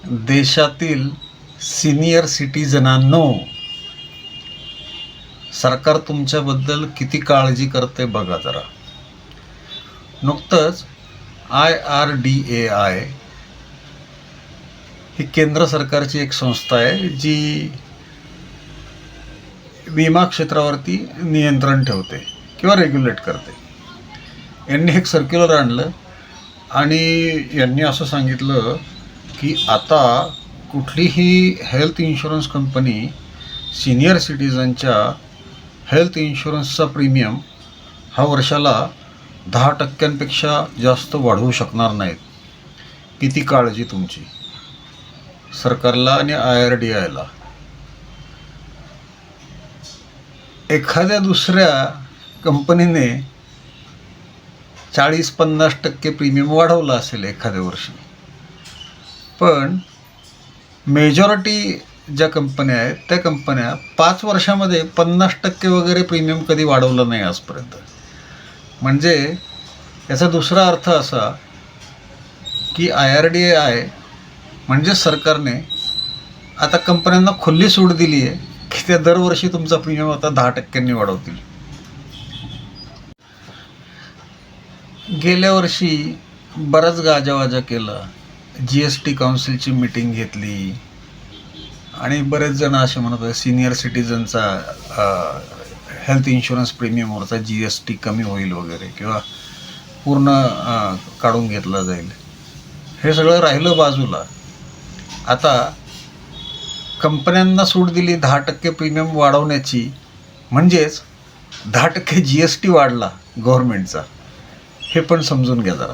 देशातील सिनियर सिटीजनांनो, सरकार तुमच्याबद्दल किती काळजी करते बघा जरा. नुकतंच IRDAI ही केंद्र सरकारची एक संस्था आहे जी विमा क्षेत्रावरती नियंत्रण ठेवते किंवा रेग्युलेट करते. यांनी एक सर्क्युलर आणलं आणि यांनी असं सांगितलं की आता कुठलीही हेल्थ इन्शुरन्स कंपनी सिनियर सिटीजनच्या हेल्थ इन्शुरन्सचा प्रीमियम हा वर्षाला 10% जास्त वाढवू शकणार नाहीत. किती काळजी तुमची सरकारला आणि IRDAIला. एखाद्या दुसऱ्या कंपनीने 40-50% प्रीमियम वाढवला असेल एखाद्या वर्षी, पण मेजॉरिटी ज्या कंपन्या आहेत त्या कंपन्या 5 वर्षामध्ये 50% वगैरे प्रीमियम कधी वाढवलं नाही आजपर्यंत. म्हणजे याचा दुसरा अर्थ असा की IRDAI म्हणजे सरकारने आता कंपन्यांना खुली सूट दिली आहे की त्या दरवर्षी तुमचा प्रीमियम आता 10% वाढवतील. गेल्या वर्षी बराच गाजावाजा केला. GST काउन्सिलची मीटिंग घेतली आणि बरेच जण असे म्हणत होते सिनियर सिटीजनचा हेल्थ इन्शुरन्स प्रीमियमवरचा GST कमी होईल वगैरे किंवा पूर्ण काढून घेतला जाईल. हे सगळं राहिलं बाजूला. आता कंपन्यांना सूट दिली 10% प्रीमियम वाढवण्याची, म्हणजेच 10% GST वाढला गव्हर्नमेंटचा. हे पण समजून घ्या जरा.